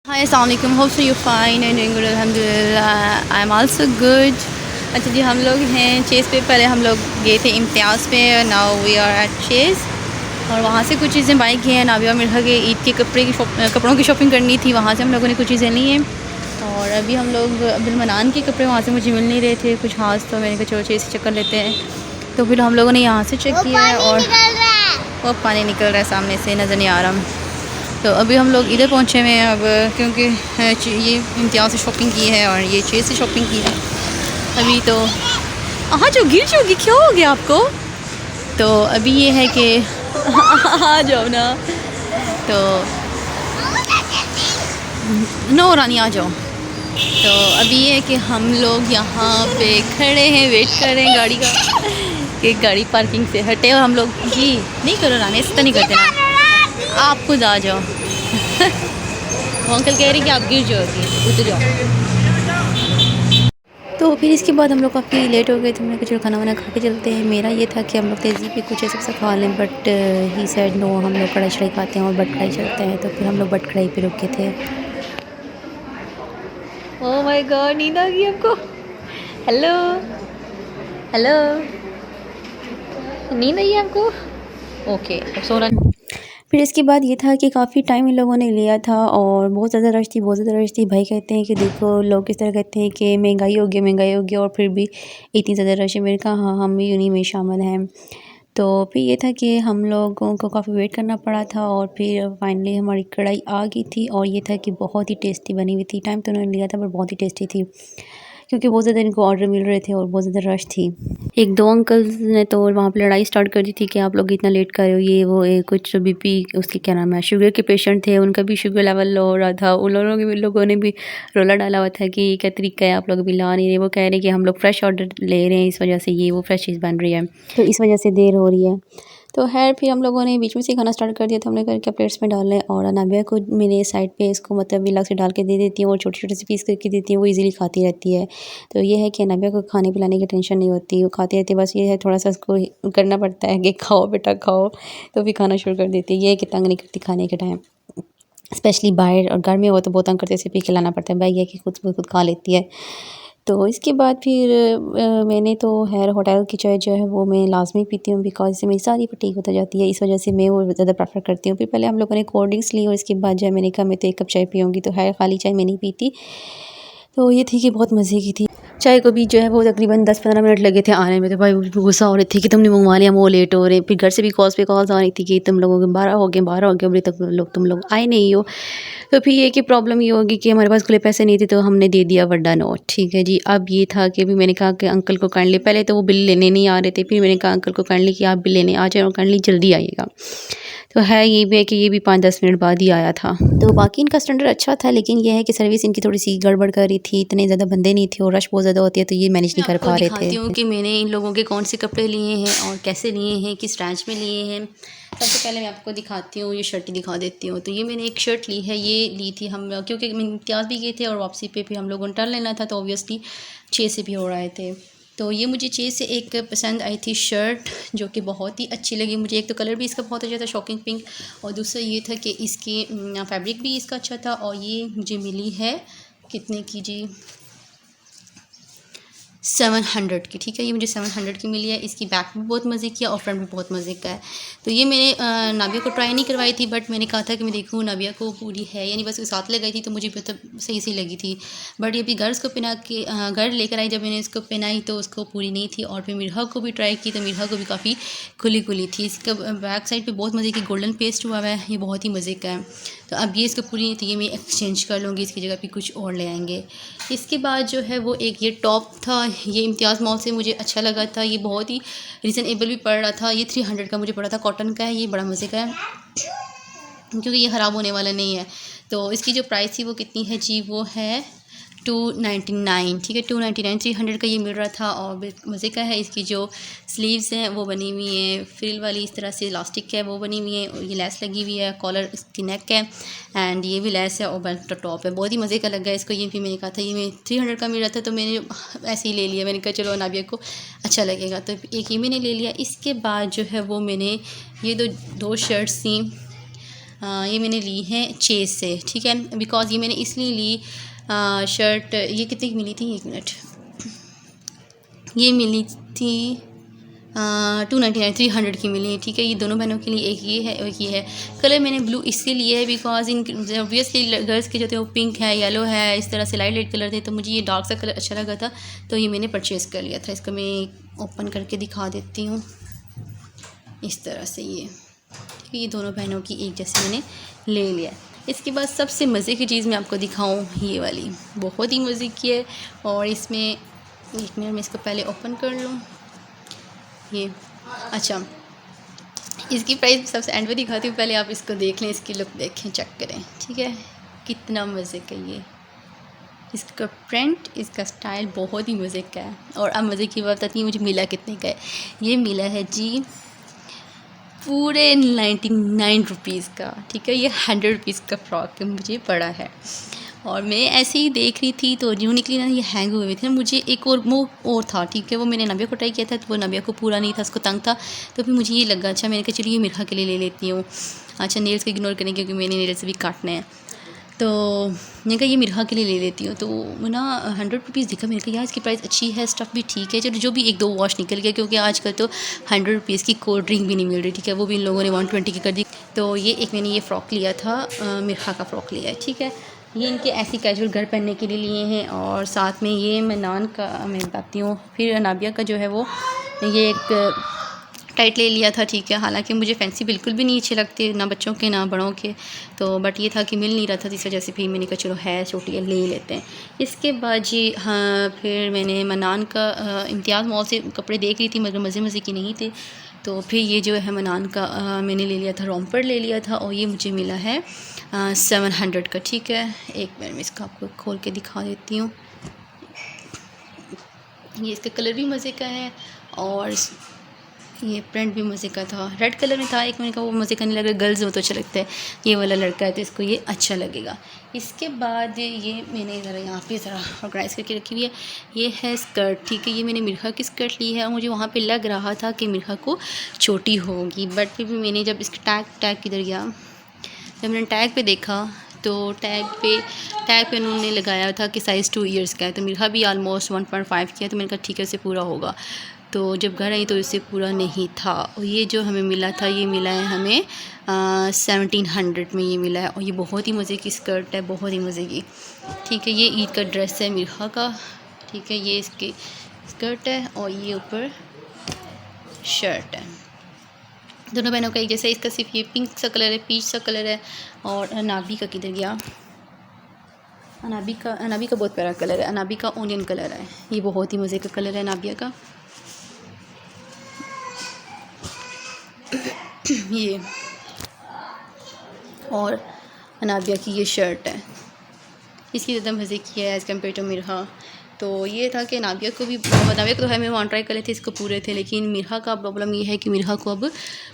Hi, Assalamualaikum. Hope so you're fine and doing good. Alhamdulillah. I'm also good. अच्छा जी, हम लोग हैं Chase पे। पहले हम लोग गए थे इम्तियाज़ पे। Now we are at chase और वहाँ से कुछ चीज़ें बाई की हैं। नाबिया मिर्जा के ईद के कपड़ों की शॉपिंग करनी थी, वहाँ से हम लोगों ने कुछ चीज़ें ली हैं। और अभी हम लोग अब्दुल मनान के कपड़े वहाँ से मुझे मिल नहीं रहे थे कुछ खास, तो मैंने कहा चलो चेज़ से चक्कर लेते हैं। तो फिर हम लोगों ने यहाँ से चेक किया है और वो पानी निकल रहा है सामने से, नज़र नहीं आ रहा। तो अभी हम लोग इधर पहुँचे हुए हैं अब, क्योंकि ये इम्तियाज़ से शॉपिंग की है और ये चेज़ से शॉपिंग की है अभी। तो हाँ, जो गिर जाओगी, क्या हो गया आपको? तो अभी ये है कि आ जाओ ना। तो नो रानी आ जाओ। तो अभी ये है कि हम लोग यहाँ पे खड़े हैं, वेट कर रहे हैं गाड़ी का कि गाड़ी पार्किंग से हटे और हम लोग जी नहीं करो रानी, ऐसा नहीं करते ना, आप खुद आ जाओ। वो अंकल कह रहे कि आप गिर जाओगी, उतर जाओ। तो फिर इसके बाद हम लोग काफ़ी लेट हो गए थे। हमने कुछ खाना वाना खा के चलते हैं। मेरा ये था कि हम लोग तेज़ी पे कुछ ऐसा खा लें, बट ही सेड नो, हम लोग कढ़ाई शढ़ाई खाते हैं और बट कढ़ाई चलते हैं। तो फिर हम लोग बट कढ़ाई पे रुके थे। ओह माय गॉड, नींद आ गई आपको? हेलो हेलो, नींद आई आपको? ओके, अब सो रहा। फिर इसके बाद ये था कि काफ़ी टाइम इन लोगों ने लिया था और बहुत ज़्यादा रश थी, बहुत ज़्यादा रश थी। भाई कहते हैं कि देखो लोग किस तरह कहते हैं कि महंगाई होगी और फिर भी इतनी ज़्यादा रश है। मैंने कहा हाँ, हम भी उन्हीं में शामिल हैं। तो फिर ये था कि हम लोगों को काफ़ी वेट करना पड़ा था और फिर फाइनली हमारी कढ़ाई आ गई थी और ये था कि बहुत ही टेस्टी बनी हुई थी। टाइम तो उन्होंने लिया था पर बहुत ही टेस्टी थी, क्योंकि बहुत ज़्यादा इनको ऑर्डर मिल रहे थे और बहुत ज़्यादा रश थी। एक दो अंकल्स ने तो वहाँ पे लड़ाई स्टार्ट कर दी थी कि आप लोग इतना लेट कर रहे हो, ये वो, कुछ बीपी उसकी क्या नाम है, शुगर के पेशेंट थे, उनका भी शुगर लेवल लो हो रहा था। उन लोगों ने भी रोला डाला हुआ था कि ये क्या तरीका है, आप लोग अभी ला नहीं रहे। वो कह रहे कि हम लोग फ्रेश ऑर्डर ले रहे हैं, इस वजह से ये वो फ्रेश चीज़ बन रही है, तो इस वजह से देर हो रही है। तो खैर फिर हम लोगों ने बीच में से खाना स्टार्ट कर दिया था। हमने करके प्लेट्स में डालना है और अनाबिया को मेरे साइड पे इसको मतलब अलग से डाल के दे देती हूँ और छोटे छोटे से पीस करके देती हूँ, वो इजीली खाती रहती है। तो ये है कि अनाबिया को खाने पिलाने की टेंशन नहीं होती, वो खाती रहती है। बस ये है थोड़ा सा उसको करना पड़ता है कि खाओ बेटा खाओ, तो भी खाना शुरू कर देती है। ये है कि तंग नहीं करती खाने के टाइम, स्पेशली बाहर और घर में हो तो बहुत तंग करते से पी के लाना पड़ता है। भाई ये कि खुद खा लेती है। तो इसके बाद फिर मैंने तो खैर होटल की चाय जो है वो मैं लाज़मी पीती हूँ, बिकॉज़ इससे मेरी सारी फटीग उतर जाती है। इस वजह से मैं वो ज़्यादा प्रेफ़र करती हूँ। फिर पहले हम लोगों ने कोल्ड ड्रिंक्स ली और इसके बाद जो है मैंने कहा मैं तो 1 कप चाय पीऊँगी, तो खैर खाली चाय मैं नहीं पीती। तो ये थी कि बहुत मज़े की थी। चाय को भी जो है वो तकरीबन 10-15 मिनट लगे थे आने में। तो भाई गुस्सा हो रहे थे कि तुमने मंगवा लिया, हम वो लेट हो रहे हैं। फिर घर से भी कॉल्स पे कॉल्स आ रही थी कि तुम लोगों के 12 हो गए अभी तक तुम लोग आए नहीं हो। तो फिर ये कि प्रॉब्लम ये होगी कि हमारे पास खुले पैसे नहीं थे, तो हमने दे दिया बड़ा नोट। ठीक है जी। अब ये था कि अभी मैंने कहा कि अंकल को काइंडली, पहले तो वो बिल लेने नहीं आ रहे थे, फिर मैंने कहा अंकल को काइंडली कि आप बिल लेने आ जाए और काइंडली जल्दी आइएगा। तो है ये भी है कि ये भी 5-10 मिनट बाद ही आया था। तो बाकी इनका स्टैंडर्ड अच्छा था, लेकिन ये है कि सर्विस इनकी थोड़ी सी गड़बड़ कर रही थी। इतने ज़्यादा बंदे नहीं थे और रश बहुत ज़्यादा होती है, तो ये मैनेज नहीं कर पा रहे थे। दिखाती हूँ कि मैंने इन लोगों के कौन से कपड़े लिए हैं और कैसे लिए हैं, किस रेंज में लिए हैं। सबसे पहले मैं आपको दिखाती हूँ, ये शर्ट दिखा देती हूँ। तो ये मैंने एक शर्ट ली है, ये ली थी हम, क्योंकि इम्तियाज़ भी गए थे और वापसी पे फिर हम लोगों ने टर्न लेना था, तो ऑब्वियसली 6 से भी हो रहे थे। तो ये मुझे चेज़ से एक पसंद आई थी शर्ट, जो कि बहुत ही अच्छी लगी मुझे। एक तो कलर भी इसका बहुत अच्छा था, शॉकिंग पिंक, और दूसरा ये था कि इसकी फैब्रिक भी इसका अच्छा था। और ये मुझे मिली है कितने की जी, 700 की। ठीक है, ये मुझे 700 की मिली है। इसकी बैक भी बहुत मज़े की है और फ्रंट भी बहुत मज़े का है। तो ये मैंने नाबिया को ट्राई नहीं करवाई थी, बट मैंने कहा था कि मैं देखूँ नाबिया को पूरी है यानी, बस उसके साथ लगाई थी तो मुझे मतलब सही लगी थी। बट ये भी घर उसको पहना के घर लेकर आई, जब मैंने इसको पहनाई तो उसको पूरी नहीं थी। और फिर मिर्हा को भी ट्राई की तो मिर्हा को भी काफ़ी खुली थी। इसका बैक साइड पर बहुत मज़े की गोल्डन पेस्ट हुआ है, ये बहुत ही मज़े का है। तो अब ये इसको पूरी नहीं थी, ये मैं एक्सचेंज कर लूँगी, इसकी जगह पे कुछ और ले आएंगे। इसके बाद जो है वो एक ये टॉप था, ये इम्तियाज़ मॉल से मुझे अच्छा लगा था। ये बहुत ही रीज़नेबल भी पड़ रहा था, ये 300 का मुझे पड़ा था, कॉटन का है, ये बड़ा मज़े का है क्योंकि ये ख़राब होने वाला नहीं है। तो इसकी जो प्राइस थी वो कितनी है जी, वो है 299। ठीक है, 299, 300 का ये मिल रहा था और मज़े का है। इसकी जो स्लीव्स हैं वो बनी हुई हैं फ्रिल वाली, इस तरह से इलास्टिक है वो बनी हुई है, और ये लेस लगी हुई है, कॉलर इसकी नेक है एंड ये भी लेस है और बेल्ट टॉप है। बहुत ही मज़े का लगा इसको। ये भी मैंने कहा था ये मैं 300 का मिल रहा था, तो मैंने ऐसे ही ले लिया। मैंने कहा चलो नाबिया को अच्छा लगेगा, तो एक ये मैंने ले लिया। इसके बाद जो है वो मैंने ये दो शर्ट्स थी, ये मैंने ली हैं चेज़ से, ठीक है। बिकॉज़ ये मैंने इसलिए ली शर्ट, ये कितने की मिली थी, 1 मिनट, ये मिली थी 299, 300 की मिली है, ठीक है। ये दोनों बहनों के लिए, एक ये है एक ये है। कलर मैंने ब्लू इसलिए लिया है बिकॉज इन ऑब्वियसली गर्ल्स के जो थे वो पिंक है, येलो है, इस तरह से लाइट लाइट कलर थे, तो मुझे ये डार्क सा कलर अच्छा लगा था, तो ये मैंने परचेज़ कर लिया था। इसको मैं ओपन करके दिखा देती हूँ इस तरह से, ये ठीक है। ये दोनों बहनों की एक जैसे मैंने ले लिया। इसके बाद सबसे मज़े की चीज़ मैं आपको दिखाऊँ, ये वाली बहुत ही मज़े की है। और इसमें 1 मिनट में इसको पहले ओपन कर लूँ, ये अच्छा, इसकी प्राइस सबसे एंड में दिखाती हूँ, पहले आप इसको देख लें, इसकी लुक देखें, चेक करें, ठीक है। कितना मज़े का ये, इसका प्रिंट, इसका स्टाइल बहुत ही मज़े का है। और अब मज़े की बात बताती हूँ मुझे मिला कितने का है। ये मिला है जी पूरे 99 रुपीज़ का, ठीक है। ये 100 रुपीज़ का फ्रॉक मुझे पड़ा है। और मैं ऐसे ही देख रही थी तो यूँ निकली ना, ये हैंग हुए थे। मुझे एक और था, ठीक है, वो मैंने नबिया को ट्राई किया था, तो वो नबिया को पूरा नहीं था, उसको तंग था, तो फिर मुझे ये लगा, अच्छा मैंने कहा चलिए ये मिर्हा के लिए ले लेती हूँ। अच्छा, नेल्स को इग्नोर करें क्योंकि मैंने नेल्स भी काटने हैं, तो मैंने कहा ये मिर्हा के लिए ले लेती हूँ। तो ना 100 रुपीज़ दिखा, मैंने कहा यार इसकी प्राइस अच्छी है, स्टफ़ भी ठीक है, चलो जो भी 1-2 वॉश निकल गया, क्योंकि आजकल तो 100 रुपीज़ की कोल्ड ड्रिंक भी नहीं मिल रही, ठीक है, वो भी इन लोगों ने 120 की कर दी। तो ये एक मैंने ये फ़्रॉक लिया था, मिर्हा का फ़्रॉक लिया है, ठीक है। ये इनके ऐसी कैजुअल घर पहनने के लिए लिए हैं। और साथ में ये मनान का मैं बताती हूँ, फिर अनाबिया का जो है वो ये एक टाइट ले लिया था, ठीक है। हालांकि मुझे फैंसी बिल्कुल भी नहीं अच्छे लगते, ना बच्चों के ना बड़ों के, तो बट ये था कि मिल नहीं रहा था, इस वजह से फिर मैंने कहा चलो है छोटी है, ले लेते हैं। इसके बाद जी हाँ, फिर मैंने मनान का इम्तियाज़ मॉल से कपड़े देख रही थी, मगर मज़े की नहीं थे, तो फिर ये जो है मनान का मैंने ले लिया था, रोम्पर ले लिया था, और ये मुझे मिला है 700 का, ठीक है। एक मिनट में इसका आपको खोल के दिखा देती हूँ। ये इसका कलर भी मज़े का है और ये प्रिंट भी मज़े का था, रेड कलर में था। एक मैंने कहा वो मज़े का नहीं लग रहा, गर्ल्स हो तो अच्छा लगता है, ये वाला लड़का है तो इसको ये अच्छा लगेगा। इसके बाद ये मैंने ज़रा यहाँ पे ज़रा ऑर्गेनाइज़ करके रखी हुई है, ये है स्कर्ट, ठीक है। ये मैंने मिर्हा की स्कर्ट ली है, और मुझे वहाँ पे लग रहा था कि मिर्हा को छोटी होगी, बट फिर भी मैंने जब इसका टैग किधर गया, जब मैंने टैग पे देखा तो टैग पे उन्होंने लगाया था कि साइज़ 2 ईयर्स का है, तो मिर्हा भी ऑलमोस्ट 1.5 किया, तो मैंने कहा ठीक है, इससे पूरा होगा। तो जब घर आई तो इससे पूरा नहीं था। और ये जो हमें मिला था, ये मिला है हमें 1700 में ये मिला है, और ये बहुत ही मज़े की स्कर्ट है, बहुत ही मज़े की, ठीक है। ये ईद का ड्रेस है मिर्हा का, ठीक है। ये इसकी स्कर्ट है और ये ऊपर शर्ट है, दोनों बहनों का एक जैसा। इसका सिर्फ ये पिंक सा कलर है, पीच सा कलर है। और अनाबी का किधर गया, अनाबी का बहुत प्यारा कलर है, अनाबी का ओनियन कलर है, ये बहुत ही मज़े का कलर है अनाबिया का। ये और अनाबिया की ये शर्ट है, इसकी ज़्यादा मज़े की है एज़ कम्पेयर टू मिर्हा। तो ये था कि नाबिया को भी, नाबिया को तो है मैं वहाँ ट्राई कर रहे थे, इसको पूरे थे, लेकिन मिर्हा का प्रॉब्लम ये है कि मिर्हा को अब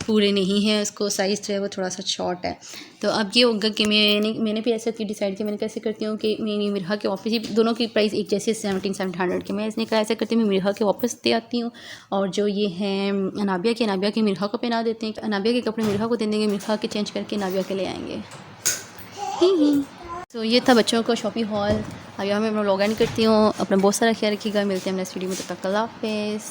पूरे नहीं है, उसको साइज़ जो है वो थोड़ा सा शॉर्ट है। तो अब ये होगा कि मैंने भी ऐसा डिसाइड किया, मैंने कैसे करती हूँ कि मैं मिर्हा के वापस ही, दोनों की प्राइस एक जैसे 1700 के, मैं इसने कहा ऐसा करती हूँ, मैं मिर्हा के वापस दे आती हूँ, और जो ये हैं अनाबिया के मिर्हा को पहना देते हैं, अनाबिया के कपड़े मिर्हा को दे देंगे, मिर्हा के चेंज करके नाबिया के ले आएँगे। तो ये था बच्चों का शॉपिंग हॉल। अब यहाँ मैं अपना लॉग इन करती हूँ। अपना बहुत सारा ख्याल रखिएगा, मिलते हैं नेक्स्ट वीडियो में, तब तक अल्लाह हाफ़िज़।